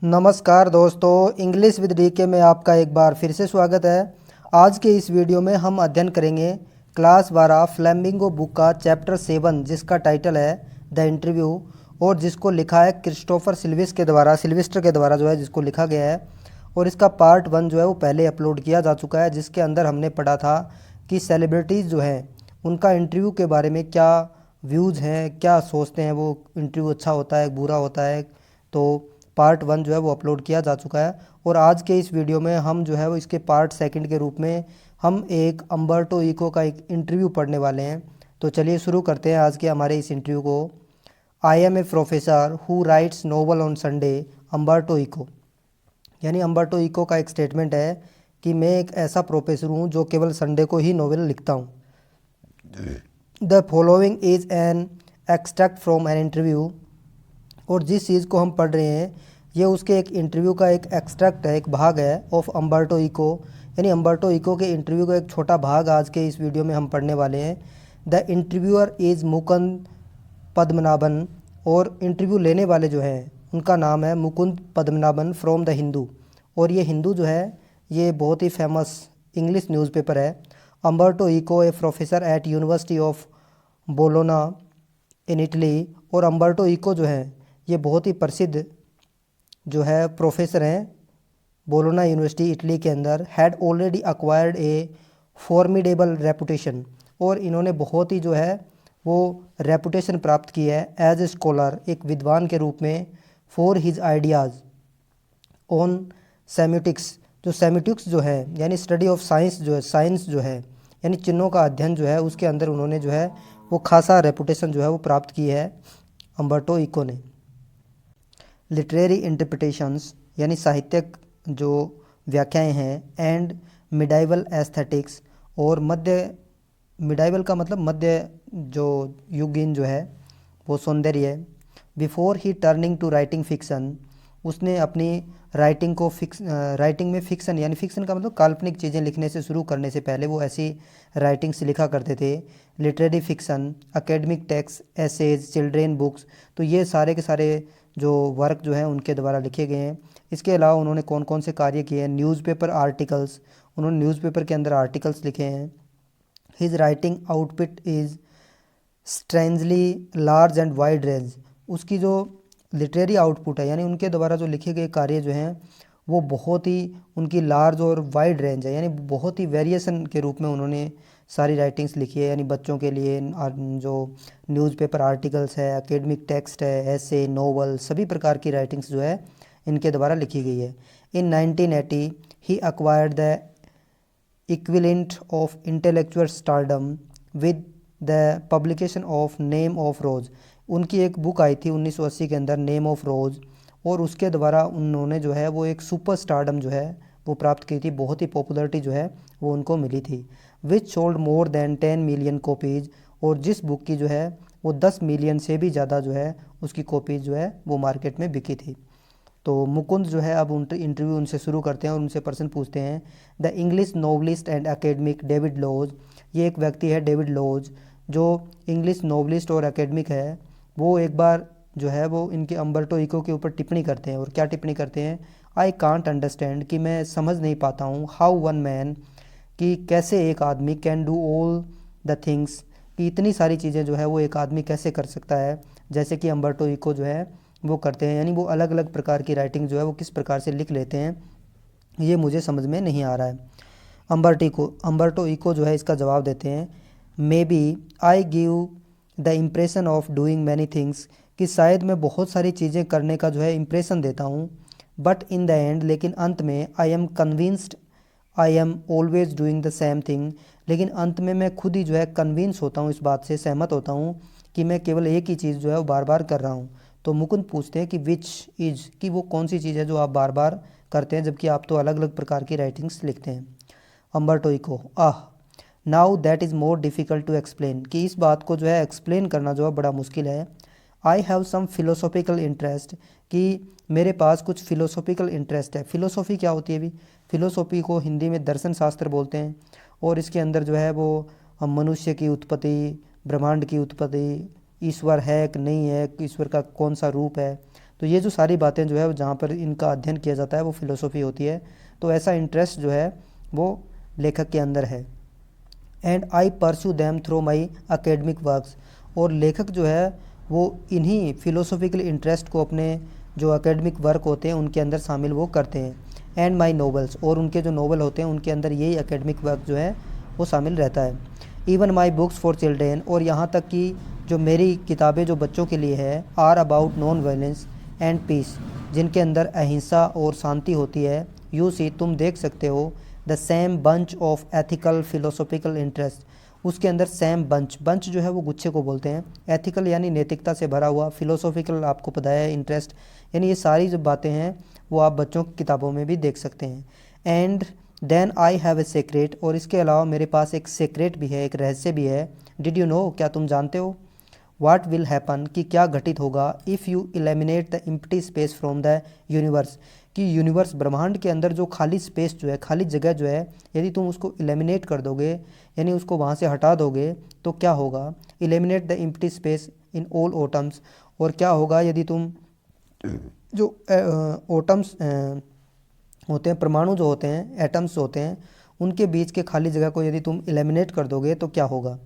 नमस्कार दोस्तों, English with DK में आपका एक बार फिर से स्वागत है। आज के इस वीडियो में हम अध्ययन करेंगे क्लास 12 फ्लेमिंगो बुक का चैप्टर 7 जिसका टाइटल है द इंटरव्यू और जिसको लिखा है क्रिस्टोफर सिल्वेस्टर के द्वारा जो है जिसको लिखा गया है। और इसका पार्ट 1 जो है वो पहले अपलोड किया जा चुका है, जिसके अंदर हमने पढ़ा था कि सेलिब्रिटीज़ जो हैं उनका इंटरव्यू के बारे में क्या व्यूज़ हैं, क्या सोचते हैं, वो इंटरव्यू अच्छा होता है बुरा होता है। तो पार्ट 1 जो है वो अपलोड किया जा चुका है और आज के इस वीडियो में हम जो है वो इसके पार्ट 2 के रूप में हम एक अम्बर्टो इको का एक इंटरव्यू पढ़ने वाले हैं। तो चलिए शुरू करते हैं आज के हमारे इस इंटरव्यू को। I am a professor who writes novel on Sunday, Umberto Eco. यानी अम्बर्टो इको का एक स्टेटमेंट है कि मैं एक ऐसा प्रोफेसर हूँ जो केवल संडे को ही नोवेल लिखता हूँ। The following is an extract from an interview. और जिस चीज़ को हम पढ़ रहे हैं ये उसके एक इंटरव्यू का एक एक्सट्रैक्ट है, एक भाग है ऑफ अम्बर्टो इको। यानी अम्बर्टो इको के इंटरव्यू का एक छोटा भाग आज के इस वीडियो में हम पढ़ने वाले हैं। The interviewer is Mukund Padmanabhan. और इंटरव्यू लेने वाले जो हैं उनका नाम है मुकुंद पद्मनाभन फ्रॉम द हिंदू। और ये हिंदू जो है ये बहुत ही फेमस इंग्लिश न्यूज़पेपर है। Umberto Eco a professor at university of Bologna in Italy. और अम्बर्टो इको जो है ये बहुत ही प्रसिद्ध जो है प्रोफेसर हैं बोलोना यूनिवर्सिटी इटली के अंदर। Had already acquired A formidable reputation. और इन्होंने बहुत ही जो है वो रेपुटेशन प्राप्त की है एज ए स्कॉलर, एक विद्वान के रूप में, फॉर हिज आइडियाज़ ऑन सेमिटिक्स। जो सेमिटिक्स जो है यानी स्टडी ऑफ साइंस जो है, साइंस जो है यानी चिन्हों का अध्ययन जो है उसके अंदर उन्होंने जो है वो खासा रेपुटेशन जो है वो प्राप्त की है अम्बर्टो इको ने। लिटरेरी इंटरप्रिटेशंस यानी साहित्यिक जो व्याख्याएं हैं, एंड मिडाइवल एस्थेटिक्स और मध्य, मिडाइवल का मतलब मध्य जो युगीन जो है वो सौंदर्य। Before he turning to writing fiction, उसने अपनी राइटिंग में फिक्सन यानी फिक्सन का मतलब काल्पनिक चीज़ें लिखने से शुरू करने से पहले वो ऐसी राइटिंग्स लिखा करते थे। Literary fiction, academic text, essays, children books. तो ये सारे के सारे जो वर्क जो हैं उनके द्वारा लिखे गए हैं। इसके अलावा उन्होंने कौन कौन से कार्य किए हैं, न्यूज़पेपर आर्टिकल्स, उन्होंने न्यूज़पेपर के अंदर आर्टिकल्स लिखे हैं। His writing output is strangely large and wide range. उसकी जो लिटरेरी आउटपुट है यानी उनके द्वारा जो लिखे गए कार्य जो हैं वो बहुत ही उनकी लार्ज और वाइड रेंज है, यानी बहुत ही वेरिएशन के रूप में उन्होंने सारी राइटिंग्स लिखी है। यानी बच्चों के लिए जो न्यूज़पेपर आर्टिकल्स है, एकेडमिक टेक्स्ट है, ऐसे, नोवेल, सभी प्रकार की राइटिंग्स जो है इनके द्वारा लिखी गई है। In 1980 he acquired the equivalent of intellectual stardom with the publication of Name of Rose. उनकी एक बुक आई थी 1980 के अंदर, नेम ऑफ रोज़, और उसके द्वारा उन्होंने जो है वो एक सुपर स्टारडम जो है वो प्राप्त की थी, बहुत ही पॉपुलरिटी जो है वो उनको मिली थी। Which sold more than 10 million copies. और जिस बुक की जो है वो 10 मिलियन से भी ज़्यादा जो है उसकी कॉपीज़ जो है वो मार्केट में बिकी थी। तो मुकुंद जो है अब इंटरव्यू उनसे शुरू करते हैं और उनसे प्रश्न पूछते हैं। The English novelist and academic David Lodge. ये एक व्यक्ति है डेविड लॉज जो इंग्लिश नोवलिस्ट और एकेडमिक है। वो एक बार जो है वो इनके अम्बर्टो इको के ऊपर टिप्पणी करते हैं। और क्या टिप्पणी करते हैं? आई कांट अंडरस्टैंड, कि मैं समझ नहीं पाता हूँ, हाउ वन मैन, कि कैसे एक आदमी, can do all the things, कि इतनी सारी चीज़ें जो है वो एक आदमी कैसे कर सकता है जैसे कि अम्बर्टो इको जो है वो करते हैं। यानी वो अलग अलग प्रकार की राइटिंग जो है वो किस प्रकार से लिख लेते हैं ये मुझे समझ में नहीं आ रहा है। अम्बर्टो इको जो है इसका जवाब देते हैं, maybe I give the impression of doing many things, कि शायद मैं बहुत सारी चीज़ें करने का जो है इम्प्रेशन देता हूँ। बट इन द एंड, लेकिन अंत में, I am convinced I am always doing the same thing, लेकिन अंत में मैं खुद ही जो है कन्विंस होता हूँ, इस बात से सहमत होता हूँ कि मैं केवल एक ही चीज़ जो है वो बार बार कर रहा हूँ। तो मुकुंद पूछते हैं कि विच इज़, कि वो कौन सी चीज़ है जो आप बार बार करते हैं जबकि आप तो अलग अलग प्रकार की राइटिंग्स लिखते हैं। Umberto Eco, now that is more difficult to explain, कि इस बात को जो है एक्सप्लेन करना जो है बड़ा मुश्किल है। I have some philosophical interest, कि मेरे पास कुछ फिलोसॉफिकल इंटरेस्ट है। फिलोसॉफी क्या होती है भी? फिलोसॉफी को हिंदी में दर्शन शास्त्र बोलते हैं। और इसके अंदर जो है वो हम मनुष्य की उत्पत्ति, ब्रह्मांड की उत्पत्ति, ईश्वर है कि नहीं है, ईश्वर का कौन सा रूप है, तो ये जो सारी बातें जो है जहाँ पर इनका अध्ययन किया जाता है वो फिलोसॉफी होती है। तो ऐसा इंटरेस्ट जो है वो लेखक के अंदर है। And I pursue them through my academic works, और लेखक जो है वो इन्हीं फिलोसॉफिकल इंटरेस्ट को अपने जो अकेडमिक वर्क होते हैं उनके अंदर शामिल वो करते हैं। एंड माई नोवेल्स, और उनके जो नोवेल होते हैं उनके अंदर यही अकेडमिक वर्क जो है वो शामिल रहता है। Even my books for children, और यहाँ तक कि जो मेरी किताबें जो बच्चों के लिए है, are about non violence and peace, जिनके अंदर अहिंसा और शांति होती है। यू सी, तुम देख सकते हो, the same bunch of ethical philosophical interest, उसके अंदर सेम बंच, बंच जो है वो गुच्छे को बोलते हैं, एथिकल यानी नैतिकता से भरा हुआ, फिलोसॉफिकल आपको पता है इंटरेस्ट, यानी ये सारी जो बातें हैं वो आप बच्चों की किताबों में भी देख सकते हैं। And then I have a secret, और इसके अलावा मेरे पास एक सीक्रेट भी है, एक रहस्य भी है। डिड यू नो, क्या तुम जानते हो, व्हाट विल हैपन, कि क्या घटित होगा, if you eliminate the empty space from the universe, कि यूनिवर्स ब्रह्मांड के अंदर जो खाली स्पेस जो है, खाली जगह जो है, यदि तुम उसको एलिमिनेट कर दोगे, यानी उसको वहाँ से हटा दोगे, तो क्या होगा। Eliminate the empty space in all atoms, और क्या होगा यदि तुम जो ओटम्स होते हैं, परमाणु जो होते हैं, एटम्स होते हैं, उनके बीच के खाली जगह को यदि तुम एलिमिनेट कर दोगे तो क्या होगा।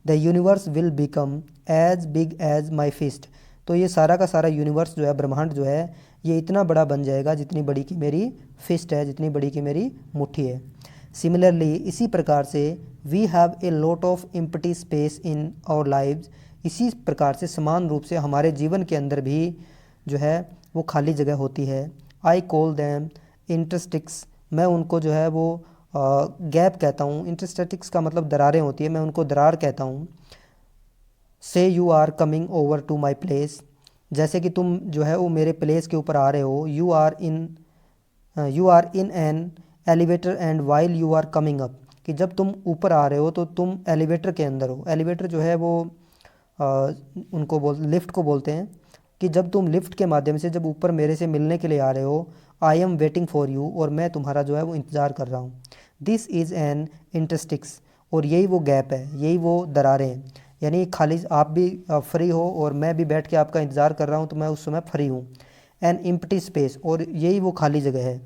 The universe will become as big as my fist, तो ये सारा का सारा यूनिवर्स जो है, ब्रह्मांड जो है, ये इतना बड़ा बन जाएगा जितनी बड़ी की मेरी फिस्ट है, जितनी बड़ी की मेरी मुट्ठी है। सिमिलरली, इसी प्रकार से, we have a lot of empty space in our lives, इसी प्रकार से समान रूप से हमारे जीवन के अंदर भी जो है वो खाली जगह होती है। आई कॉल दैम इंटरस्टिक्स, मैं उनको जो है वो गैप कहता हूँ। इंटरस्टिक्स का मतलब दरारें होती है, मैं उनको दरार कहता हूँ। Say you are coming over to my place, जैसे कि तुम जो है वो मेरे प्लेस के ऊपर आ रहे हो। You are in an elevator and while you are coming up, कि जब तुम ऊपर आ रहे हो तो तुम एलिवेटर के अंदर हो। एलिवेटर जो है वो उनको लिफ्ट को बोलते हैं, कि जब तुम लिफ्ट के माध्यम से जब ऊपर मेरे से मिलने के लिए आ रहे हो, I am waiting for you, और मैं तुम्हारा जो है वो इंतज़ार कर रहा हूँ। दिस इज़ एन इंटरस्टिक्स, और यही वो गैप है, यही वो दरारें हैं, यानी खाली आप भी फ्री हो और मैं भी बैठ के आपका इंतज़ार कर रहा हूँ, तो मैं उस समय फ्री हूँ। एन एम्प्टी स्पेस, और यही वो खाली जगह है।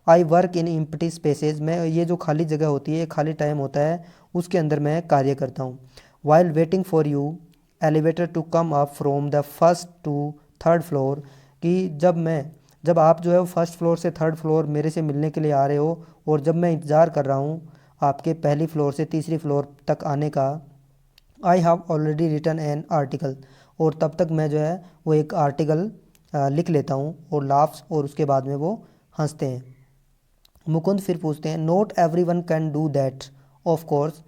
I work in empty spaces, मैं ये जो खाली जगह होती है, खाली टाइम होता है, उसके अंदर मैं कार्य करता हूँ। While waiting for you elevator to come up from the first to third floor, कि जब आप जो है वो फर्स्ट फ्लोर से थर्ड फ्लोर मेरे से मिलने के लिए आ रहे हो, और जब मैं इंतज़ार कर रहा हूँ आपके पहली फ्लोर से तीसरी फ्लोर तक आने का, I have already written an article, और तब तक मैं जो है वो एक आर्टिकल लिख लेता हूँ, और लाफ्स, और उसके बाद में वो हंसते हैं। मुकुंद फिर पूछते हैं, note every one can do that of course,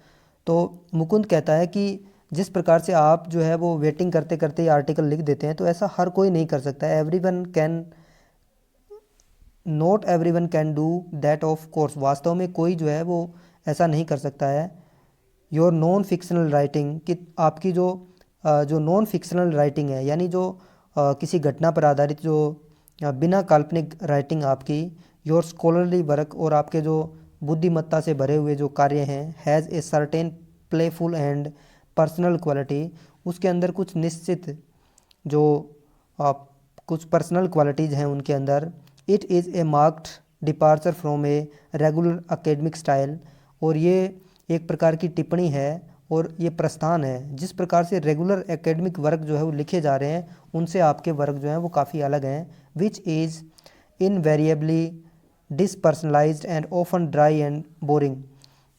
तो मुकुंद कहता है कि जिस प्रकार से आप जो है वो वेटिंग करते करते ही आर्टिकल लिख देते हैं, तो ऐसा हर कोई नहीं कर सकता है। Every one can, note every one can do that of course, वास्तव में कोई जो है वो ऐसा नहीं कर सकता है। योर नॉन फिक्शनल राइटिंग, कि आपकी जो नॉन फिक्शनल राइटिंग है, यानी जो किसी घटना पर आधारित जो बिना काल्पनिक राइटिंग आपकी, योर स्कॉलरली वर्क, और आपके जो बुद्धिमत्ता से भरे हुए जो कार्य हैं, has a certain playful and personal quality, उसके अंदर कुछ निश्चित जो कुछ पर्सनल क्वालिटीज़ हैं उनके अंदर। It is a marked departure from a regular academic style, और ये एक प्रकार की टिप्पणी है और ये प्रस्थान है। जिस प्रकार से रेगुलर एकेडमिक वर्क जो है वो लिखे जा रहे हैं, उनसे आपके वर्क जो हैं वो काफ़ी अलग हैं। Which is invariably depersonalised and often dry and boring,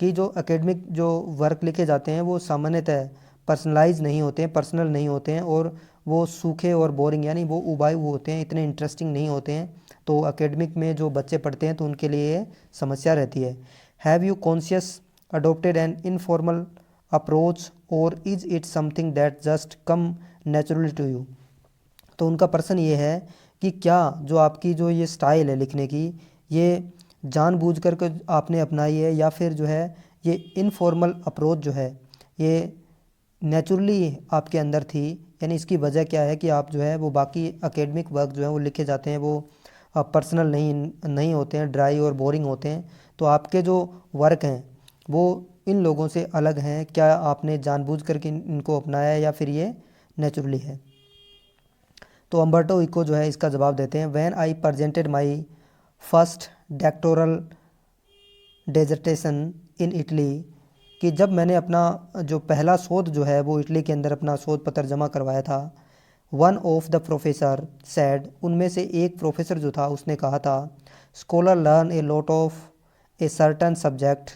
कि जो एकेडमिक जो वर्क लिखे जाते हैं वो सामान्यतः पर्सनलाइज नहीं होते हैं, पर्सनल नहीं होते हैं, और वो सूखे और बोरिंग, यानी वो उबाए हुए होते हैं, इतने इंटरेस्टिंग नहीं होते हैं। तो एकेडमिक में जो बच्चे पढ़ते हैं तो उनके लिए ये समस्या रहती है। Have you conscious adopted an informal approach, और is it something that just come naturally to you, तो उनका प्रश्न ये है कि क्या जो आपकी जो ये स्टाइल है लिखने की, ये जानबूझकर के आपने अपनाई है, या फिर जो है ये इनफॉर्मल अप्रोच जो है ये नेचुरली आपके अंदर थी, यानी इसकी वजह क्या है कि आप जो है वो बाकी एकेडमिक वर्क जो है वो लिखे जाते हैं वो पर्सनल नहीं होते हैं, ड्राई और बोरिंग होते हैं। तो आपके जो वर्क हैं वो इन लोगों से अलग हैं, क्या आपने जानबूझ करके इनको अपनाया है या फिर ये नेचुरली है। तो अम्बर्टो इको जो है इसका जवाब देते हैं, when I presented my first doctoral dissertation in Italy, कि जब मैंने अपना जो पहला शोध जो है वो इटली के अंदर अपना शोध पत्र जमा करवाया था, one of the professor sad, उनमें से एक प्रोफेसर जो था उसने कहा था, scholar learn A lot of a certain subject,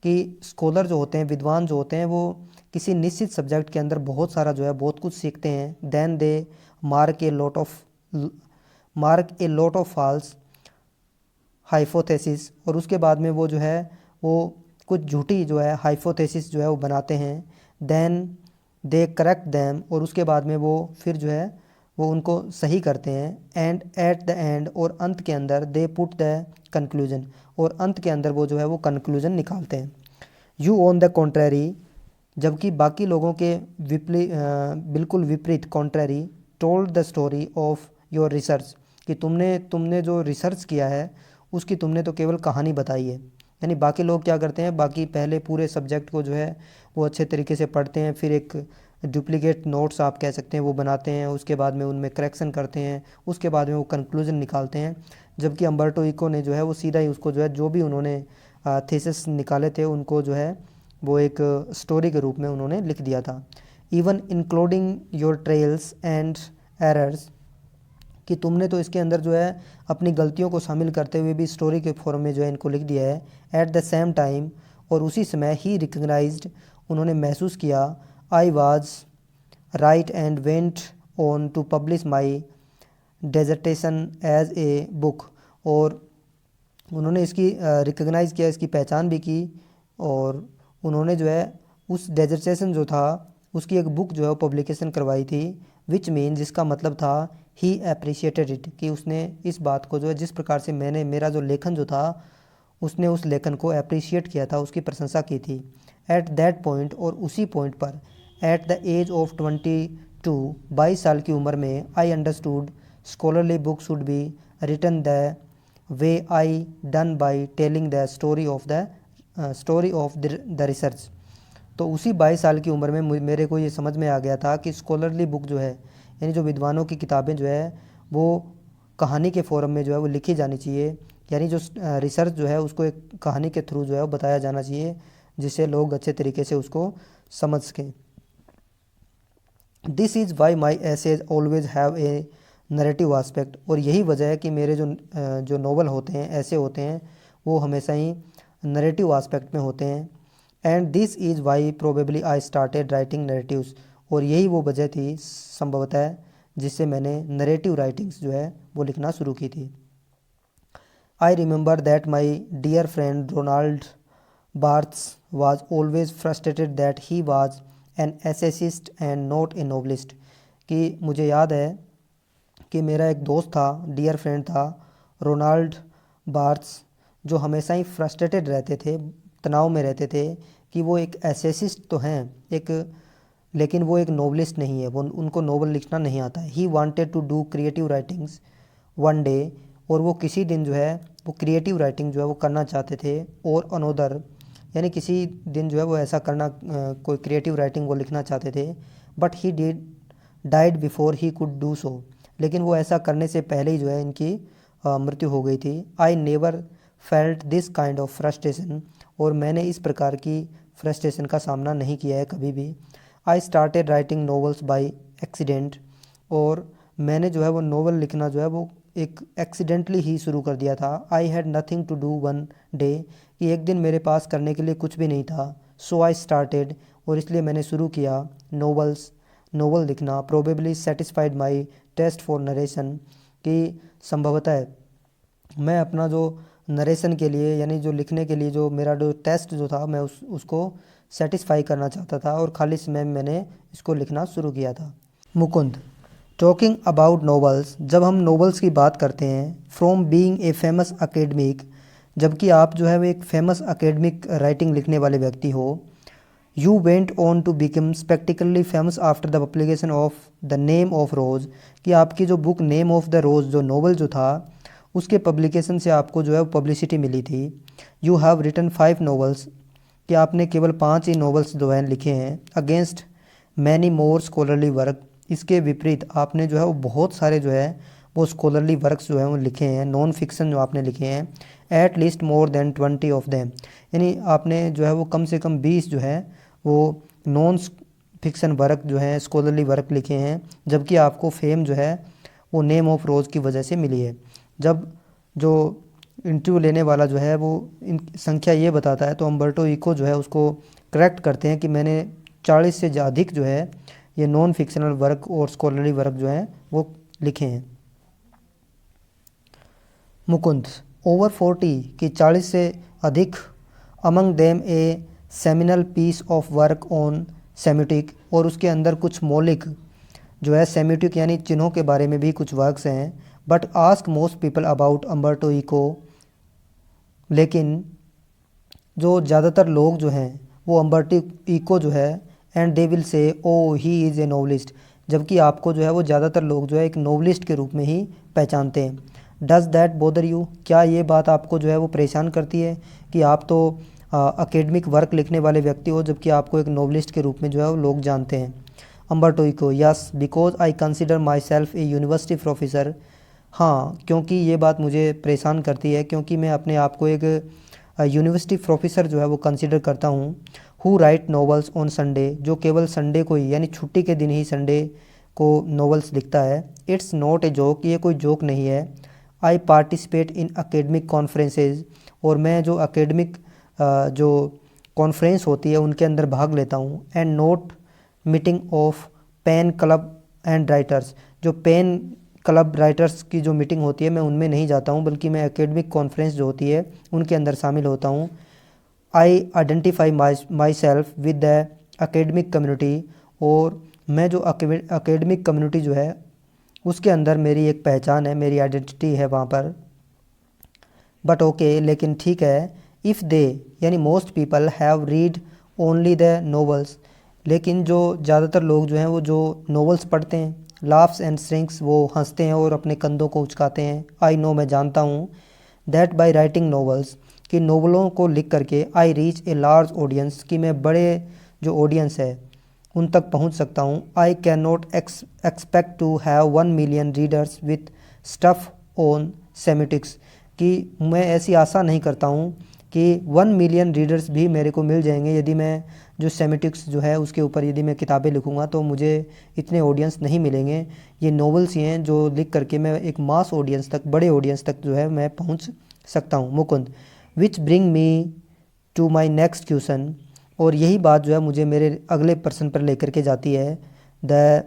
कि स्कॉलर जो होते हैं, विद्वान जो होते हैं, वो किसी निश्चित सब्जेक्ट के अंदर बहुत सारा जो है बहुत कुछ सीखते हैं, then they mark a lot of false hypothesis, और उसके बाद में वो जो है वो कुछ झूठी जो है हाइपोथेसिस जो है वो बनाते हैं, देन दे करेक्ट दैम, और उसके बाद में वो फिर जो है वो उनको सही करते हैं, एंड एट द एंड, और अंत के अंदर दे पुट द कंक्लूजन, और अंत के अंदर वो जो है वो कंक्लूजन निकालते हैं। यू ऑन द कॉन्ट्रेरी, जबकि बाकी लोगों के बिल्कुल विपरीत, contrary, told the story of your research, कि तुमने जो रिसर्च किया है उसकी तुमने तो केवल कहानी बताई है। यानी बाकी लोग क्या करते हैं, बाकी पहले पूरे सब्जेक्ट को जो है वो अच्छे तरीके से पढ़ते हैं, फिर एक डुप्लीकेट नोट्स आप कह सकते हैं वो बनाते हैं, उसके बाद में उनमें करेक्शन करते हैं, उसके बाद में वो कंक्लूजन निकालते हैं। जबकि अम्बर्टो इको ने जो है वो सीधा ही उसको जो है जो भी उन्होंने थीसिस निकाले थे उनको जो है वो एक स्टोरी के रूप में उन्होंने लिख दिया था। Even including your trails and errors, कि तुमने तो इसके अंदर जो है अपनी गलतियों को शामिल करते हुए भी स्टोरी के फॉर्म में जो है इनको लिख दिया है। एट द सेम टाइम, और उसी समय ही रिकग्नाइज्ड, उन्होंने महसूस किया, I was right and went on to publish my dissertation as a book, और उन्होंने इसकी रिकग्नाइज़ किया, इसकी पहचान भी की, और उन्होंने जो है उस डेजर्टेशन जो था उसकी एक बुक जो है पब्लिकेशन करवाई थी, विच मीन, जिसका मतलब था ही अप्रिशिएटेड इट, कि उसने इस बात को जो है जिस प्रकार से मेरा जो लेखन जो था उसने उस लेखन को अप्रिशिएट किया था, उसकी प्रशंसा की थी। एट दैट पॉइंट, और उसी पॉइंट पर, एट द एज ऑफ 22, 22 साल की उम्र में, I understood scholarly book should be written the way I done by telling the story of the research. तो उसी 22 साल की उम्र में मेरे को ये समझ में आ गया था कि स्कॉलरली बुक जो है, यानी जो विद्वानों की किताबें जो है वो कहानी के फॉर्म में जो है वो लिखी जानी चाहिए, यानी जो रिसर्च जो है उसको एक कहानी के थ्रू जो है वो बताया जाना चाहिए, जिससे लोग अच्छे तरीके से उसको समझ सकें। This is why my essays always have a narrative aspect, और यही वजह है कि मेरे जो नॉवल होते हैं, ऐसे होते हैं, वो हमेशा ही नरेटिव आस्पेक्ट में होते हैं। And this is Y probably I started writing narratives, और यही वो वजह थी संभवतः जिससे मैंने नरेटिव राइटिंग्स जो है वो लिखना शुरू की थी। I remember that my dear friend Roland Barthes was always frustrated that he was an essayist and not a novelist, कि मुझे याद है कि मेरा एक दोस्त था, डियर फ्रेंड था, रोनाल्ड बार्थ्स, जो हमेशा ही फ्रस्ट्रेटेड रहते थे, तनाव में रहते थे कि वो एक एसेसिस्ट तो हैं लेकिन वो एक नोवलिस्ट नहीं है, वो उनको नोवेल लिखना नहीं आता है। He wanted to do creative writings one day, और वो किसी दिन जो है वो क्रिएटिव राइटिंग जो है वो करना चाहते थे, और अनोदर, यानी किसी दिन जो है वो ऐसा करना कोई क्रिएटिव राइटिंग वो लिखना चाहते थे, but he died before he could do so, लेकिन वो ऐसा करने से पहले ही जो है इनकी मृत्यु हो गई थी। I never felt this kind of frustration, और मैंने इस प्रकार की फ्रस्ट्रेशन का सामना नहीं किया है कभी भी। I started writing novels by accident, और मैंने जो है वो नॉवल लिखना जो है वो एक एक्सीडेंटली ही शुरू कर दिया था। I had nothing to do one day, कि एक दिन मेरे पास करने के लिए कुछ भी नहीं था। सो आई स्टार्टेड, और इसलिए मैंने शुरू किया नोवेल लिखना। Probably satisfied my taste for narration, कि संभवतः मैं अपना जो नरेशन के लिए, यानी जो लिखने के लिए जो मेरा जो टेस्ट जो था, मैं उसको सेटिस्फाई करना चाहता था, और खाली समय में मैंने इसको लिखना शुरू किया था। मुकुंद, टॉकिंग अबाउट नॉवेल्स, जब हम नॉवेल्स की बात करते हैं, from being a famous academic, जबकि आप जो है वो एक फेमस अकेडमिक राइटिंग लिखने वाले व्यक्ति हो, you went on to become spectacularly famous after the publication of the Name of Rose, कि आपकी जो book Name of the Rose जो नॉवल जो था उसके पब्लिकेशन से आपको जो है वो पब्लिसिटी मिली थी। यू हैव रिटन 5 नॉवेल्स, कि आपने केवल 5 ही नॉवेल्स जो हैं लिखे हैं, against many more scholarly work, इसके विपरीत आपने जो है वो बहुत सारे जो है वो स्कॉलरली वर्क्स जो है वो लिखे हैं, नॉन फिक्शन जो आपने लिखे हैं, at least more than 20 of them, यानी आपने जो है वो कम से कम 20 जो है वो नॉन फिक्शन वर्क जो है स्कॉलरली वर्क लिखे हैं, जबकि आपको फेम जो है वो नेम ऑफ रोज़ की वजह से मिली है। जब जो इंटरव्यू लेने वाला जो है वो इन संख्या ये बताता है तो अम्बर्टो इको जो है उसको करेक्ट करते हैं कि मैंने 40 से अधिक जो है ये नॉन फिक्शनल वर्क और स्कॉलरली वर्क जो है वो लिखे हैं। मुकुंद, ओवर 40 की 40 से अधिक, among them a seminal piece of work on Semitic, और उसके अंदर कुछ मौलिक जो है सेमिटिक यानी चिन्हों के बारे में भी कुछ वर्क्स हैं। But ask most people about Umberto Eco, लेकिन जो ज़्यादातर लोग जो हैं वो अम्बर्टो इको जो है and they will say O he is a novelist, जबकि आपको जो है वो ज़्यादातर लोग जो है एक नोवलिस्ट के रूप में ही पहचानते हैं। डज़ दैट बोदर यू, क्या ये बात आपको जो है वो परेशान करती है कि आप तो अकेडमिक वर्क लिखने वाले व्यक्ति हो जबकि आपको एक नोवलिस्ट के रूप में जो है वो लोग जानते हैं। Umberto Eco, yes because I consider myself a university professor, हाँ क्योंकि ये बात मुझे परेशान करती है क्योंकि मैं अपने आप को एक यूनिवर्सिटी प्रोफेसर जो है वो कंसिडर करता हूँ। Who right novels on Sunday, जो केवल संडे को ही यानी छुट्टी के दिन ही संडे को नॉवेल्स लिखता है। इट्स नॉट ए जोक, ये कोई जोक नहीं है। आई पार्टिसिपेट इन अकेडमिक कॉन्फ्रेंसेज, और मैं जो अकेडमिक जो कॉन्फ्रेंस होती है उनके अंदर भाग लेता हूँ। And not meeting of pen club and writers, जो पेन क्लब राइटर्स की जो मीटिंग होती है मैं उनमें नहीं जाता हूँ, बल्कि मैं एकेडमिक कॉन्फ्रेंस जो होती है उनके अंदर शामिल होता हूँ। आई identify my self with the academic community, और मैं जो अकेडमिक कम्युनिटी जो है उसके अंदर मेरी एक पहचान है, मेरी आइडेंटिटी है वहाँ पर। बट ओके, लेकिन ठीक है। इफ़ दे यानी most people have read only the novels, लेकिन जो ज़्यादातर लोग जो हैं वो जो नॉवेल्स पढ़ते हैं, लाफ्स एंड स्ट्रिंग्स, वो हंसते हैं और अपने कंधों को उचकाते हैं। आई नो, मैं जानता हूँ। दैट बाय राइटिंग नॉवेल्स, कि नॉवलों को लिख करके I reach a large audience, कि मैं बड़े जो ऑडियंस है उन तक पहुँच सकता हूँ। I can not expect to have 1 million readers with stuff on semiotics, कि मैं ऐसी आशा नहीं करता हूँ कि 1 मिलियन रीडर्स भी मेरे को मिल जाएंगे यदि मैं जो सेमिटिक्स जो है उसके ऊपर यदि मैं किताबें लिखूँगा तो मुझे इतने ऑडियंस नहीं मिलेंगे। ये नॉवेल्स ही हैं जो लिख करके मैं एक मास ऑडियंस तक, बड़े ऑडियंस तक जो है मैं पहुँच सकता हूँ। Mukund, which bring me to my next question, और यही बात जो है मुझे मेरे अगले प्रश्न पर लेकर के जाती है। द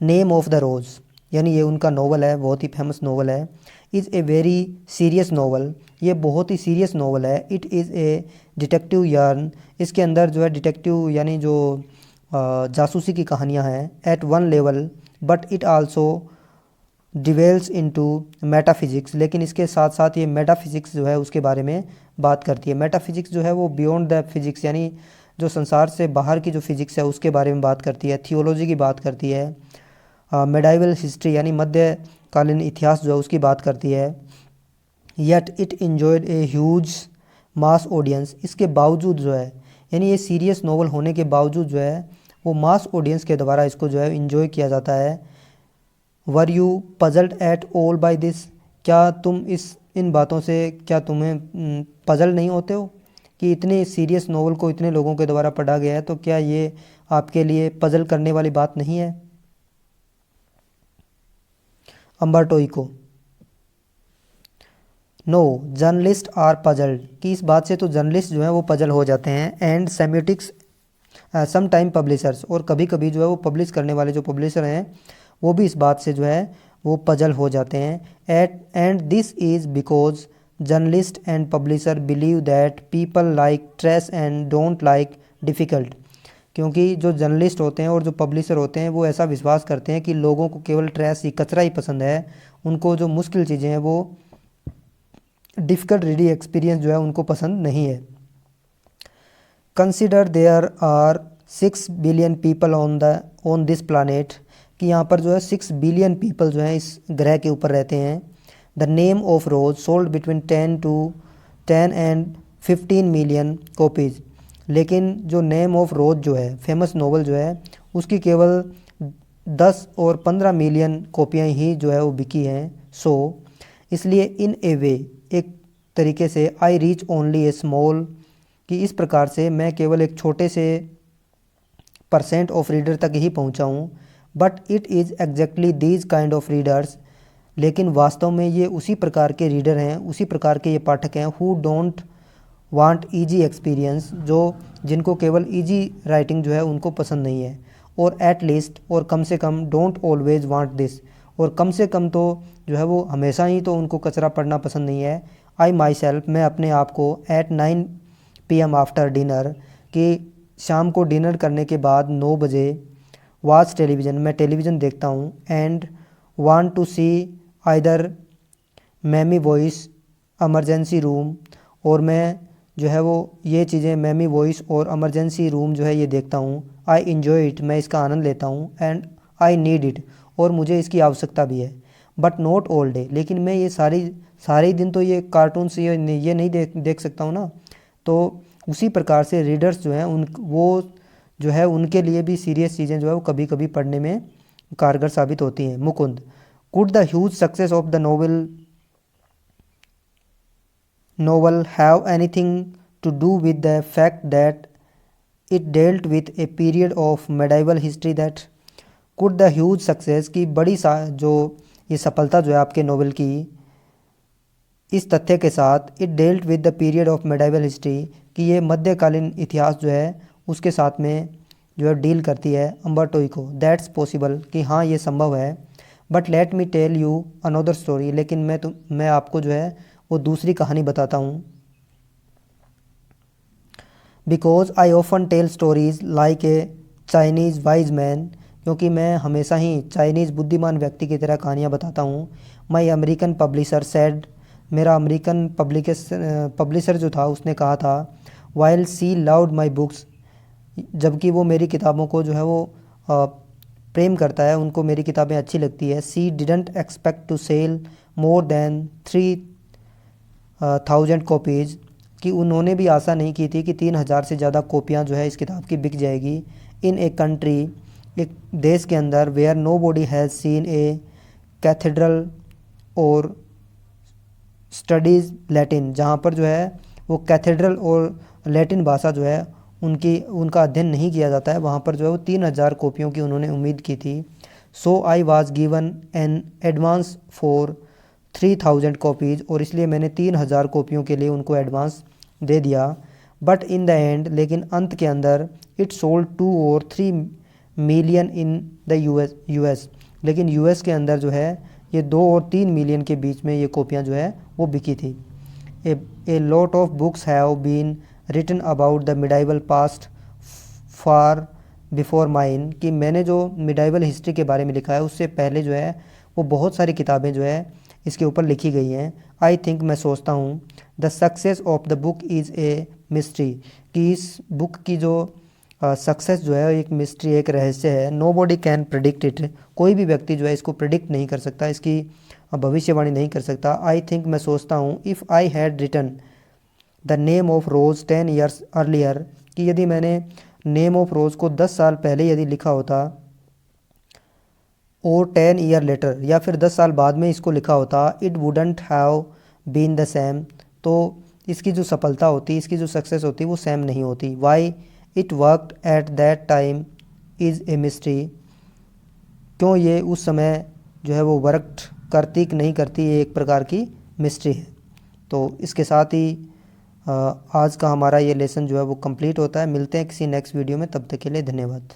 नेम ऑफ द रोज़, यानी ये उनका नावल है, बहुत ही फेमस नावल है। Is a very serious novel, ये बहुत ही सीरियस नावल है। It is a detective yarn, इसके अंदर जो है डिटेक्टिव यानी जो जासूसी की कहानियाँ हैं। At one level but it also delves into metaphysics, लेकिन इसके साथ साथ ये मेटाफिजिक्स जो है उसके बारे में बात करती है। मेटाफिजिक्स जो है वो बियॉन्ड द फिजिक्स, यानी जो संसार से बाहर की जो फिजिक्स है उसके बारे में बात करती है। थियोलॉजी की बात करती है। मेडाइवल हिस्ट्री यानी मध्यकालीन इतिहास जो है उसकी बात करती है। Yet it enjoyed a huge mass audience, इसके बावजूद जो है यानी ये सीरियस नॉवल होने के बावजूद जो है वो मास ऑडियंस के द्वारा इसको जो है इन्जॉय किया जाता है। Were you puzzled at all by this, क्या तुम इन बातों से क्या तुम्हें पजल नहीं होते हो कि इतने सीरियस नॉवल को इतने लोगों के द्वारा पढ़ा गया है, तो क्या ये आपके लिए पजल करने वाली बात नहीं है। Umberto Eco, no journalist are puzzled, कि इस बात से तो जर्नलिस्ट जो है वो पजल हो जाते हैं। एंड सेमिटिक्स सम टाइम पब्लिशर्स, और कभी कभी जो है वो पब्लिश करने वाले जो पब्लिशर हैं वो भी इस बात से जो है वो पजल हो जाते हैं। And this is because journalist and publisher believe that people like trace and don't like difficult, क्योंकि जो जर्नलिस्ट होते हैं और जो पब्लिशर होते हैं वो ऐसा विश्वास करते हैं कि लोगों को केवल ट्रेस ही, कचरा ही पसंद है, उनको जो मुश्किल चीज़ें हैं वो डिफ़िकल्ट रीडिंग एक्सपीरियंस जो है उनको पसंद नहीं है। Consider there are 6 billion people on this planet, कि यहाँ पर जो है 6 बिलियन पीपल जो हैं इस ग्रह के ऊपर रहते हैं। The Name of rose sold between 10 and 15 million copies, लेकिन जो नेम ऑफ रोज जो है फेमस नोवेल जो है उसकी केवल 10 और 15 मिलियन कॉपियाँ ही जो है वो बिकी हैं। सो इसलिए इन ए वे, एक तरीके से, I reach only A small, कि इस प्रकार से मैं केवल एक छोटे से % ऑफ रीडर तक ही पहुंचा हूँ। But it is exactly these kind of readers, लेकिन वास्तव में ये उसी प्रकार के रीडर हैं, उसी प्रकार के ये पाठक हैं, who don't want easy experience, जो जिनको केवल इजी राइटिंग जो है उनको पसंद नहीं है, और एट लीस्ट, और कम से कम, डोंट ऑलवेज वांट दिस, और कम से कम तो जो है वो हमेशा ही तो उनको कचरा पढ़ना पसंद नहीं है। आई माई सेल्फ, मैं अपने आप को, एट 9 PM आफ्टर डिनर, कि शाम को डिनर करने के बाद 9 बजे, वॉच टेलीविज़न, मैं टेलीविज़न देखता हूँ, and want to see either mammy voice, emergency room, और मैं जो है वो ये चीज़ें, मैमी वॉइस और एमरजेंसी रूम जो है ये देखता हूँ। आई इन्जॉय इट, मैं इसका आनंद लेता हूँ, एंड आई नीड इट, और मुझे इसकी आवश्यकता भी है। बट नॉट ऑल डे, लेकिन मैं ये सारे दिन तो ये कार्टून्स ये नहीं देख सकता हूँ ना। तो उसी प्रकार से रीडर्स जो हैं वो जो है उनके लिए भी सीरियस चीज़ें जो है वो कभी कभी पढ़ने में कारगर साबित होती हैं। Mukund, could the huge success of the novel have anything to do with the fact that it dealt with a period of medieval history that could the huge success, की बड़ी जो ये सफलता जो है आपके नोवेल की, इस तथ्य के साथ, it dealt with the period of medieval history, कि ये मध्यकालीन इतिहास जो है उसके साथ में जो है डील करती है, अम्बर्टो इको, दैट्स पॉसिबल, कि हाँ ये संभव है। But let me tell you another story, लेकिन मैं आपको जो है वो दूसरी कहानी बताता हूँ। Because I often tell stories like a Chinese wise man, क्योंकि मैं हमेशा ही चाइनीज़ बुद्धिमान व्यक्ति की तरह कहानियाँ बताता हूँ। माई अमेरिकन पब्लिशर सेड, मेरा अमेरिकन पब्लिशर जो था उसने कहा था, while she loved my books, जबकि वो मेरी किताबों को जो है वो प्रेम करता है, उनको मेरी किताबें अच्छी लगती है। She didn't expect to sell more than 3,000 copies, कि उन्होंने भी आशा नहीं की थी कि 3,000 से ज़्यादा कॉपियाँ जो है इस किताब की बिक जाएगी। इन ए कंट्री, एक देश के अंदर, where nobody has seen a cathedral or studies Latin, जहाँ पर जो है वो कैथेड्रल और लैटिन भाषा जो है उनका अध्ययन नहीं किया जाता है, वहाँ पर जो है वो 3,000 कॉपियों की उन्होंने उम्मीद की थी। So I was given an advance for 3,000 copies, और इसलिए मैंने 3,000 कॉपियों के लिए उनको एडवांस दे दिया। बट इन द एंड, लेकिन अंत के अंदर, इट सोल्ड 2 और 3 मिलियन इन द यूएस, लेकिन यूएस के अंदर जो है ये 2 और 3 मिलियन के बीच में ये कॉपियाँ जो है वो बिकी थी। A lot of books have been written about the medieval past far before mine, कि मैंने जो मिडाइवल हिस्ट्री के बारे में लिखा है उससे पहले जो है वो बहुत सारी किताबें जो है इसके ऊपर लिखी गई हैं। आई थिंक, मैं सोचता हूँ, the success of the book is a mystery, कि इस बुक की जो सक्सेस जो है एक मिस्ट्री, एक रहस्य है। Nobody can predict it, कोई भी व्यक्ति जो है इसको प्रिडिक्ट नहीं कर सकता, इसकी भविष्यवाणी नहीं कर सकता। आई थिंक, मैं सोचता हूँ, if I had written the Name of Rose 10 years earlier, कि यदि मैंने नेम ऑफ रोज़ को 10 साल पहले यदि लिखा होता, और 10 ईयर लेटर, या फिर 10 साल बाद में इसको लिखा होता, it wouldn't have been the same, तो इसकी जो सफलता होती, इसकी जो सक्सेस होती वो सेम नहीं होती। Why it worked at that time is a mystery, क्यों ये उस समय जो है वो वर्क करती कि नहीं करती, ये एक प्रकार की मिस्ट्री है। तो इसके साथ ही आज का हमारा ये लेसन जो है वो कंप्लीट होता है। मिलते हैं किसी नेक्स्ट वीडियो में, तब तक के लिए धन्यवाद।